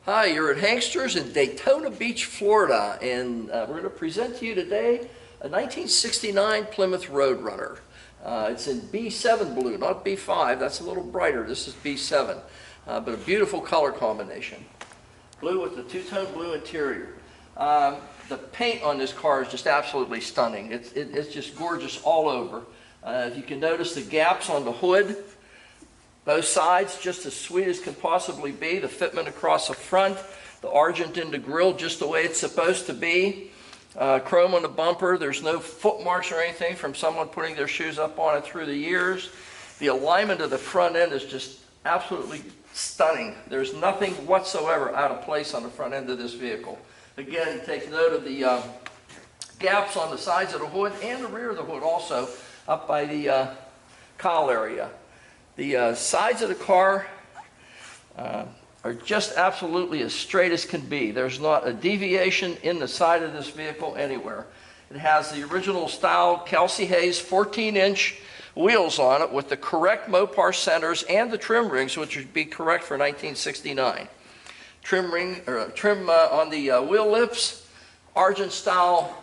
Hi, you're at Hanksters in Daytona Beach, Florida, and we're going to present to you today a 1969 Plymouth Roadrunner. It's in B7 blue, not B5. That's a little brighter. This is B7, but a beautiful color combination. Blue with the two-tone blue interior. The paint on this car is just absolutely stunning. It's just gorgeous all over. If you can notice the gaps on the hood, both sides just as sweet as can possibly be. The fitment across the front, the argent in the grille just the way it's supposed to be. Chrome on the bumper. There's no foot marks or anything from someone putting their shoes up on it through the years. The alignment of the front end is just absolutely stunning. There's nothing whatsoever out of place on the front end of this vehicle. Again, take note of the gaps on the sides of the hood and the rear of the hood also up by the cowl area. The sides of the car are just absolutely as straight as can be. There's not a deviation in the side of this vehicle anywhere. It has the original style Kelsey Hayes 14-inch wheels on it with the correct Mopar centers and the trim rings, which would be correct for 1969. Trim on the wheel lips, Argent style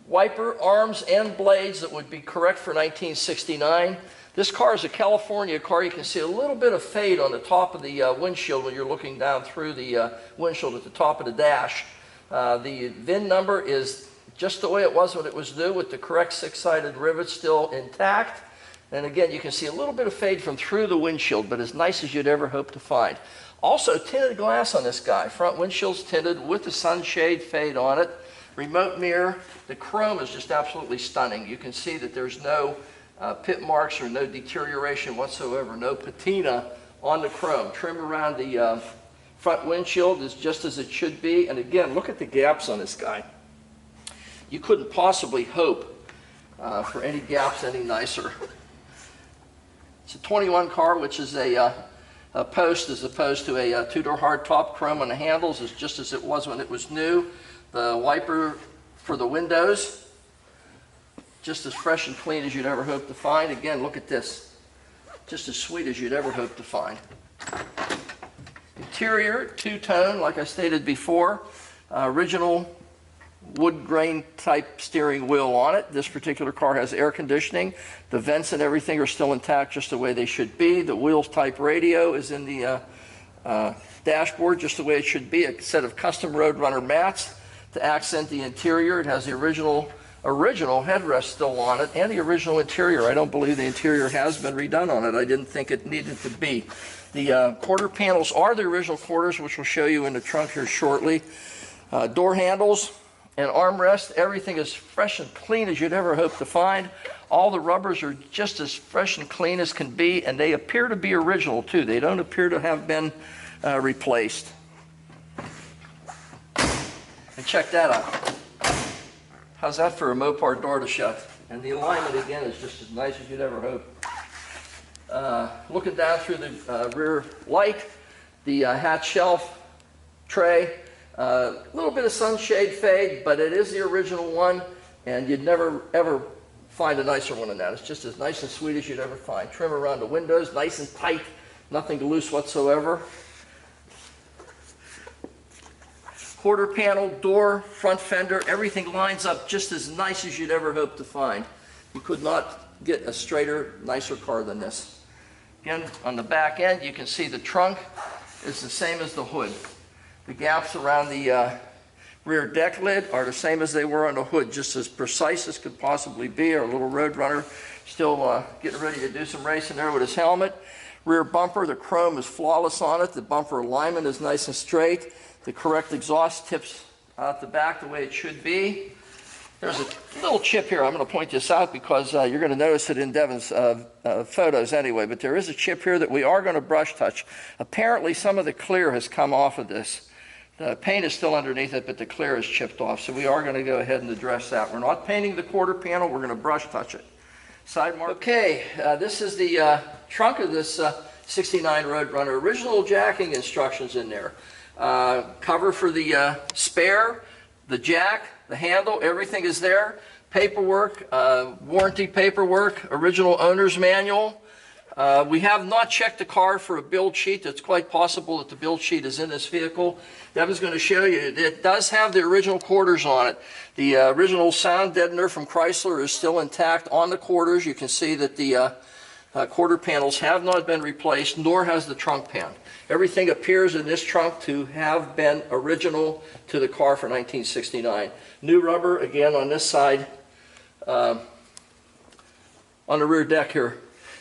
wiper arms and blades that would be correct for 1969. This car is a California car. You can see a little bit of fade on the top of the windshield when you're looking down through the windshield at the top of the dash. The VIN number is just the way it was when it was new, with the correct six-sided rivets still intact. And again, you can see a little bit of fade from through the windshield, but as nice as you'd ever hope to find. Also, tinted glass on this guy. Front windshield's tinted with the sunshade fade on it. Remote mirror. The chrome is just absolutely stunning. You can see that there's no pit marks or no deterioration whatsoever, no patina on the chrome. Trim around the front windshield is just as it should be. And again, look at the gaps on this guy. You couldn't possibly hope for any gaps any nicer. It's a 21 car, which is a post as opposed to a two-door hardtop. Chrome on the handles is just as it was when it was new. The wiper for the windows, just as fresh and clean as you'd ever hope to find. Again, look at this. Just as sweet as you'd ever hope to find. Interior, two-tone, like I stated before. Original wood grain type steering wheel on it. This particular car has air conditioning. The vents and everything are still intact just the way they should be. The wheels type radio is in the dashboard just the way it should be. A set of custom Roadrunner mats to accent the interior. It has the original headrest still on it and the original interior. I don't believe the interior has been redone on it. I didn't think it needed to be. The quarter panels are the original quarters, which we'll show you in the trunk here shortly. Door handles and armrest, everything is fresh and clean as you'd ever hope to find. All the rubbers are just as fresh and clean as can be, and they appear to be original too. They don't appear to have been replaced. And check that out. How's that for a Mopar door to shut? And the alignment again is just as nice as you'd ever hope. Looking down through the rear light, the hatch shelf tray, a little bit of sunshade fade, but it is the original one, and you'd never ever find a nicer one than that. It's just as nice and sweet as you'd ever find. Trim around the windows, nice and tight, nothing loose whatsoever. Quarter panel, door, front fender, everything lines up just as nice as you'd ever hope to find. You could not get a straighter, nicer car than this. Again, on the back end, you can see the trunk is the same as the hood. The gaps around the rear deck lid are the same as they were on the hood, just as precise as could possibly be. Our little Roadrunner still getting ready to do some racing there with his helmet. Rear bumper, the chrome is flawless on it. The bumper alignment is nice and straight. The correct exhaust tips out the back the way it should be. There's a little chip here. I'm going to point this out because you're going to notice it in Devin's photos anyway, but there is a chip here that we are going to brush touch. Apparently some of the clear has come off of this. The paint is still underneath it, but the clear is chipped off, so we are going to go ahead and address that. We're not painting the quarter panel, we're going to brush touch it. Side mark. Okay, this is the trunk of this 69 Roadrunner. Original jacking instructions in there. Cover for the spare, the jack, the handle, everything is there. Paperwork, warranty paperwork, original owner's manual, We have not checked the car for a build sheet. It's quite possible that the build sheet is in this vehicle. Devin's going to show you. It does have the original quarters on it. The original sound deadener from Chrysler is still intact on the quarters. You can see that the quarter panels have not been replaced, nor has the trunk pan. Everything appears in this trunk to have been original to the car for 1969. New rubber, again, on this side, on the rear deck here.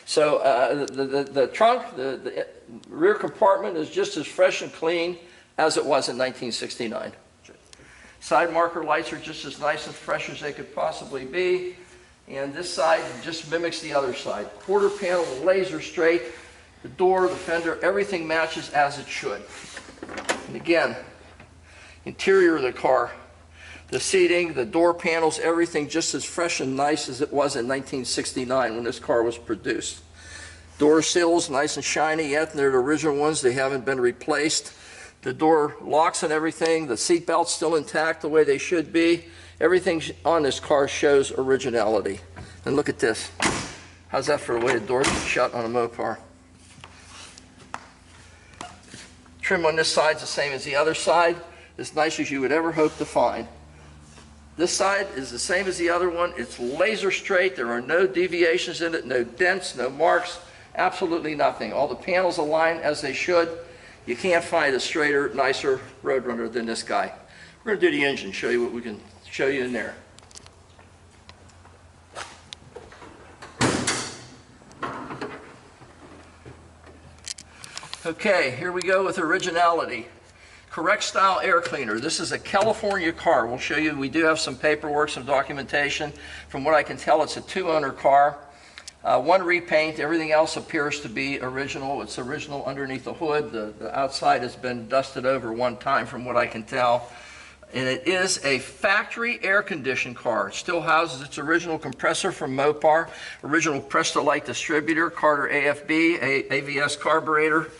So the trunk, the rear compartment is just as fresh and clean as it was in 1969. Side marker lights are just as nice and fresh as they could possibly be. And this side just mimics the other side. Quarter panel, laser straight. The door, the fender, everything matches as it should. And again, interior of the car, the seating, the door panels, everything just as fresh and nice as it was in 1969 when this car was produced. Door sills nice and shiny yet, and they're the original ones. They haven't been replaced. The door locks and everything. The seat belt's still intact the way they should be. Everything on this car shows originality. And look at this. How's that for the way the doors are shut on a Mopar? Trim on this side's the same as the other side. As nice as you would ever hope to find. This side is the same as the other one. It's laser straight. There are no deviations in it, no dents, no marks, absolutely nothing. All the panels align as they should. You can't find a straighter, nicer Roadrunner than this guy. We're going to do the engine, show you what we can show you in there. Okay, here we go with originality. Correct style air cleaner. This is a California car. We'll show you, we do have some paperwork, some documentation. From what I can tell, it's a 2-owner car. One repaint, everything else appears to be original. It's original underneath the hood. The outside has been dusted over one time from what I can tell. And it is a factory air-conditioned car. It still houses its original compressor from Mopar, original Prestolite distributor, Carter AFB, AVS carburetor.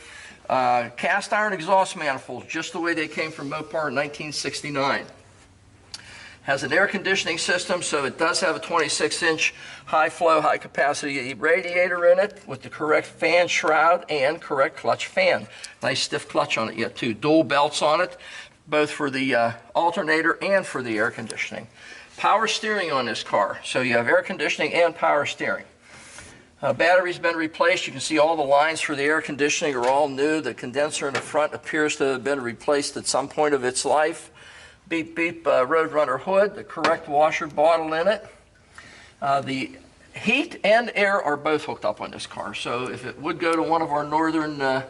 Cast iron exhaust manifolds, just the way they came from Mopar in 1969. Has an air conditioning system, so it does have a 26-inch high flow, high capacity radiator in it with the correct fan shroud and correct clutch fan. Nice stiff clutch on it yet too. Dual belts on it, both for the alternator and for the air conditioning. Power steering on this car, so you have air conditioning and power steering. Battery's been replaced. You can see all the lines for the air conditioning are all new. The condenser in the front appears to have been replaced at some point of its life. Beep beep Roadrunner hood, the correct washer bottle in it. The heat and air are both hooked up on this car, so if it would go to one of our northern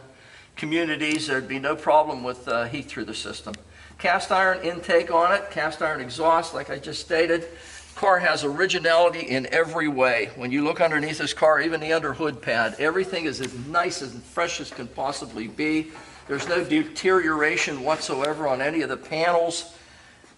communities, there'd be no problem with heat through the system. Cast iron intake on it, cast iron exhaust like I just stated. Car has originality in every way. When you look underneath this car, even the under hood pad, everything is as nice and fresh as can possibly be. There's no deterioration whatsoever on any of the panels.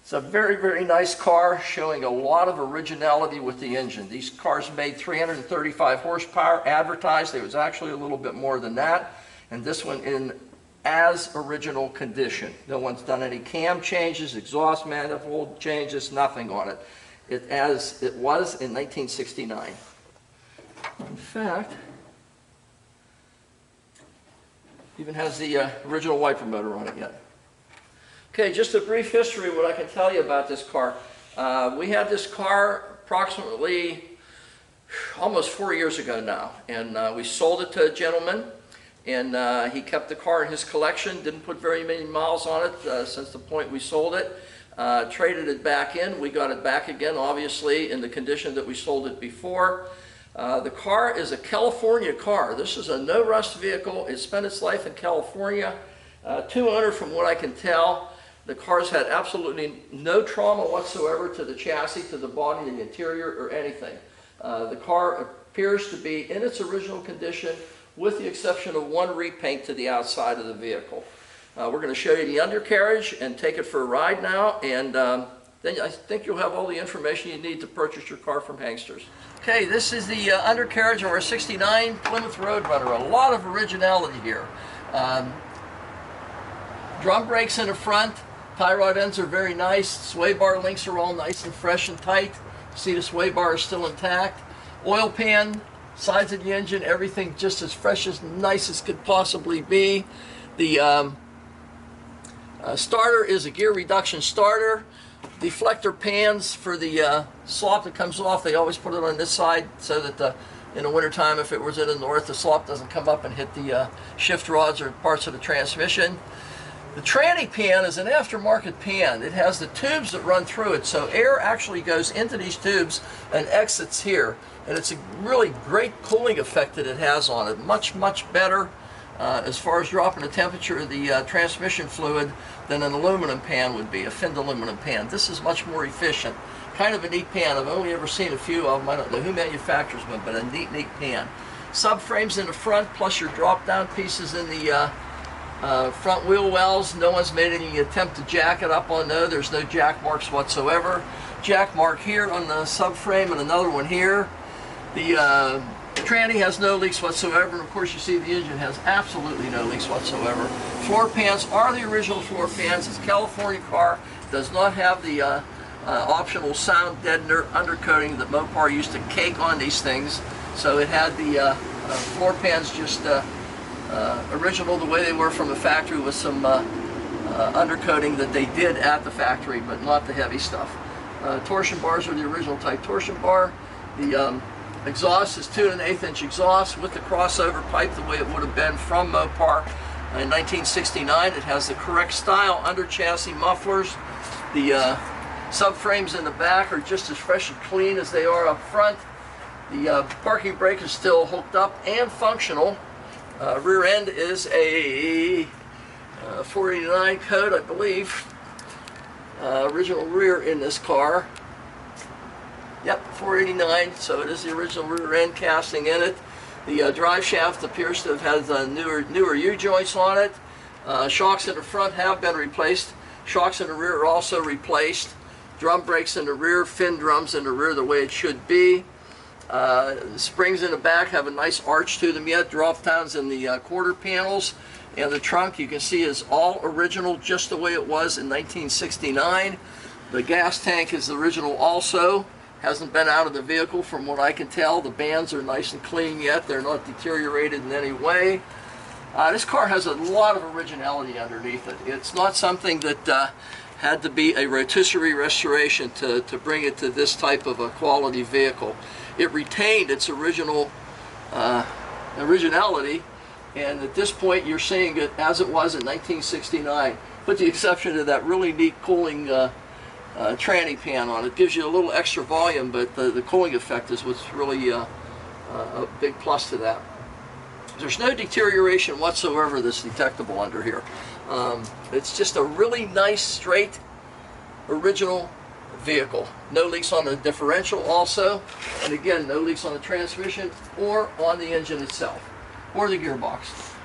It's a very, very nice car showing a lot of originality with the engine. These cars made 335 horsepower, advertised. It was actually a little bit more than that. And this one in as original condition. No one's done any cam changes, exhaust manifold changes, nothing on it. As it was in 1969. In fact, even has the original wiper motor on it yet. Okay, just a brief history of what I can tell you about this car. We had this car approximately almost 4 years ago now, and we sold it to a gentleman, and he kept the car in his collection, didn't put very many miles on it since the point we sold it. Traded it back in. We got it back again, obviously, in the condition that we sold it before. The car is a California car. This is a no-rust vehicle. It spent its life in California. 2-owner from what I can tell. The car's had absolutely no trauma whatsoever to the chassis, to the body, the interior, or anything. The car appears to be in its original condition with the exception of one repaint to the outside of the vehicle. We're going to show you the undercarriage and take it for a ride now, and then I think you'll have all the information you need to purchase your car from Hangsters. Okay, this is the undercarriage of our 69 Plymouth Roadrunner. A lot of originality here. Drum brakes in the front, tie rod ends are very nice, sway bar links are all nice and fresh and tight. See the sway bar is still intact. Oil pan, Sides of the engine, everything just as fresh as nice as could possibly be. The starter is a gear reduction starter. Deflector pans for the slop that comes off, they always put it on this side so that in the wintertime, if it was in the north, the slop doesn't come up and hit the shift rods or parts of the transmission. The tranny pan is an aftermarket pan. It has the tubes that run through it, so air actually goes into these tubes and exits here. And it's a really great cooling effect that it has on it. Much, much better as far as dropping the temperature of the transmission fluid than an aluminum pan would be, a finned aluminum pan. This is much more efficient. Kind of a neat pan. I've only ever seen a few of them. I don't know who manufactures them, but a neat, neat pan. Subframes in the front, plus your drop-down pieces in the front wheel wells. No one's made any attempt to jack it up on those. There's no jack marks whatsoever. Jack mark here on the subframe and another one here. The tranny has no leaks whatsoever, and of course you see the engine has absolutely no leaks whatsoever. Floor pans are the original floor pans. It's a California car. Does not have the optional sound deadener undercoating that Mopar used to cake on these things. So it had the floor pans just original the way they were from the factory, with some undercoating that they did at the factory, but not the heavy stuff. Torsion bars are the original type torsion bar. The exhaust is 2 1/8 inch exhaust with the crossover pipe the way it would have been from Mopar in 1969. It has the correct style under chassis mufflers. The subframes in the back are just as fresh and clean as they are up front. The parking brake is still hooked up and functional. Rear end is a 489 code, I believe. Original rear in this car. Yep, 489, so it is the original rear end casting in it. The drive shaft appears to have had newer U-joints on it. Shocks in the front have been replaced. Shocks in the rear are also replaced. Drum brakes in the rear, fin drums in the rear the way it should be. Springs in the back have a nice arch to them yet. Drop downs in the quarter panels. And the trunk, you can see, is all original, just the way it was in 1969. The gas tank is original also. Hasn't been out of the vehicle from what I can tell. The bands are nice and clean yet. They're not deteriorated in any way. This car has a lot of originality underneath it. It's not something that had to be a rotisserie restoration to bring it to this type of a quality vehicle. It retained its original originality, and at this point you're seeing it as it was in 1969, with the exception of that really neat cooling tranny pan on it. Gives you a little extra volume, but the cooling effect is what's really a big plus to that. There's no deterioration whatsoever that's detectable under here. It's just a really nice, straight, original vehicle. No leaks on the differential also, and again, no leaks on the transmission or on the engine itself or the gearbox.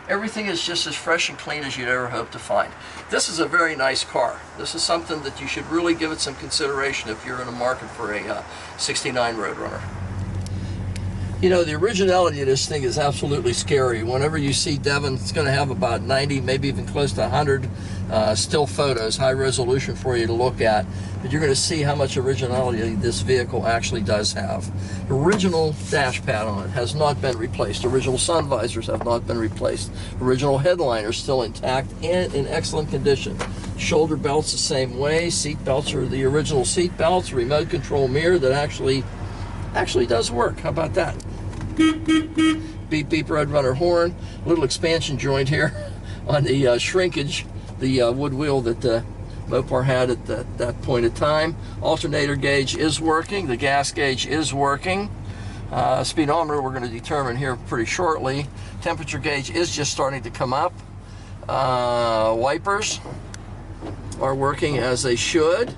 Everything is just as fresh and clean as you'd ever hope to find. This is a very nice car. This is something that you should really give it some consideration if you're in the market for a 69 Roadrunner. You know, the originality of this thing is absolutely scary. Whenever you see Devon, it's going to have about 90, maybe even close to 100 still photos, high resolution for you to look at. But you're going to see how much originality this vehicle actually does have. The original dash pad on it has not been replaced. Original sun visors have not been replaced. Original headliners still intact and in excellent condition. Shoulder belts the same way. Seat belts are the original seat belts. Remote control mirror that actually does work. How about that? Beep beep Roadrunner horn. Little expansion joint here on the shrinkage, the wood wheel that Mopar had at that point in time. Alternator gauge is working. The gas gauge is working. Speedometer we're going to determine here pretty shortly. Temperature gauge is just starting to come up. Wipers are working as they should.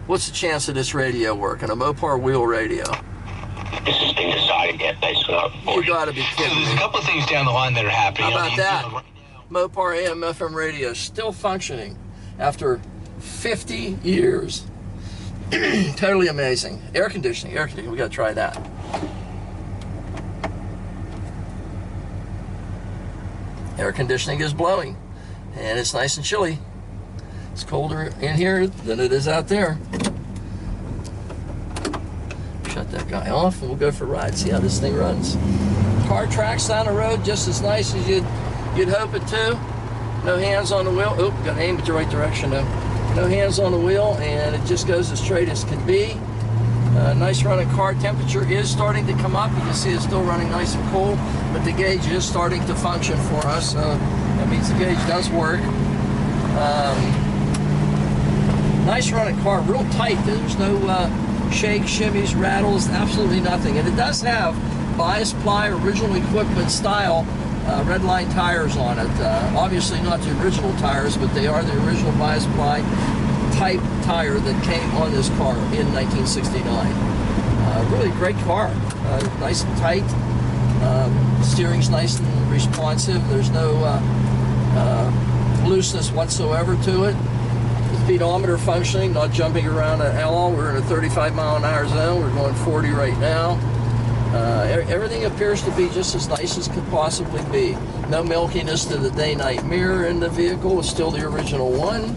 What's the chance of this radio working? A Mopar wheel radio. This has been decided yet based on our You gotta be kidding me. There's a couple of things down the line that are happening. How about that? Mopar AM FM radio still functioning after 50 years. Totally amazing. Air conditioning, we gotta try that. Air conditioning is blowing, and it's nice and chilly. It's colder in here than it is out there. Shut that guy off and we'll go for a ride, see how this thing runs. Car tracks down the road just as nice as you'd hope it to. No hands on the wheel. Oh, got to aim it the right direction though. No hands on the wheel, and it just goes as straight as can be. Nice running car. Temperature is starting to come up. You can see it's still running nice and cool, but the gauge is starting to function for us. That means the gauge does work. Nice running car, real tight. There's no shakes, shimmies, rattles, absolutely nothing. And it does have bias ply original equipment style red line tires on it. Obviously not the original tires, but they are the original bias ply type tire that came on this car in 1969. Really great car, nice and tight. Steering's nice and responsive. There's no looseness whatsoever to it. Speedometer functioning, not jumping around at all. We're in a 35 mile an hour zone. We're going 40 right now. Everything appears to be just as nice as could possibly be. No milkiness to the day-night mirror in the vehicle. It's still the original one.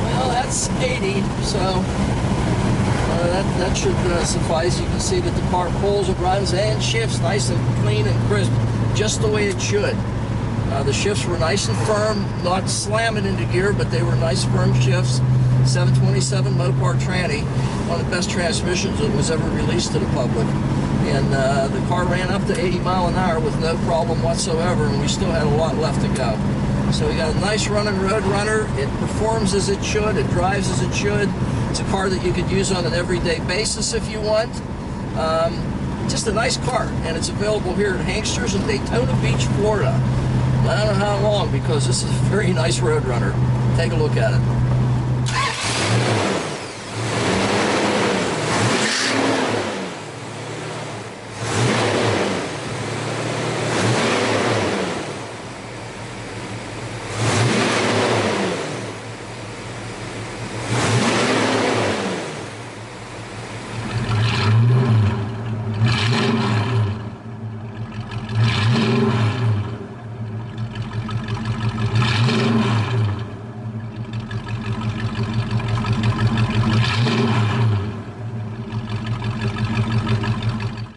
Well, that's 80, so that should suffice. You can see that the car pulls, it runs, and shifts nice and clean and crisp, just the way it should. The shifts were nice and firm, not slamming into gear, but they were nice firm shifts. 727 Mopar tranny, one of the best transmissions that was ever released to the public. And the car ran up to 80 mile an hour with no problem whatsoever, and we still had a lot left to go. So we got a nice running road runner. It performs as it should, it drives as it should. It's a car that you could use on an everyday basis if you want. Just a nice car, and it's available here at Hanksters in Daytona Beach, Florida. I don't know how long, because this is a very nice road runner. Take a look at it.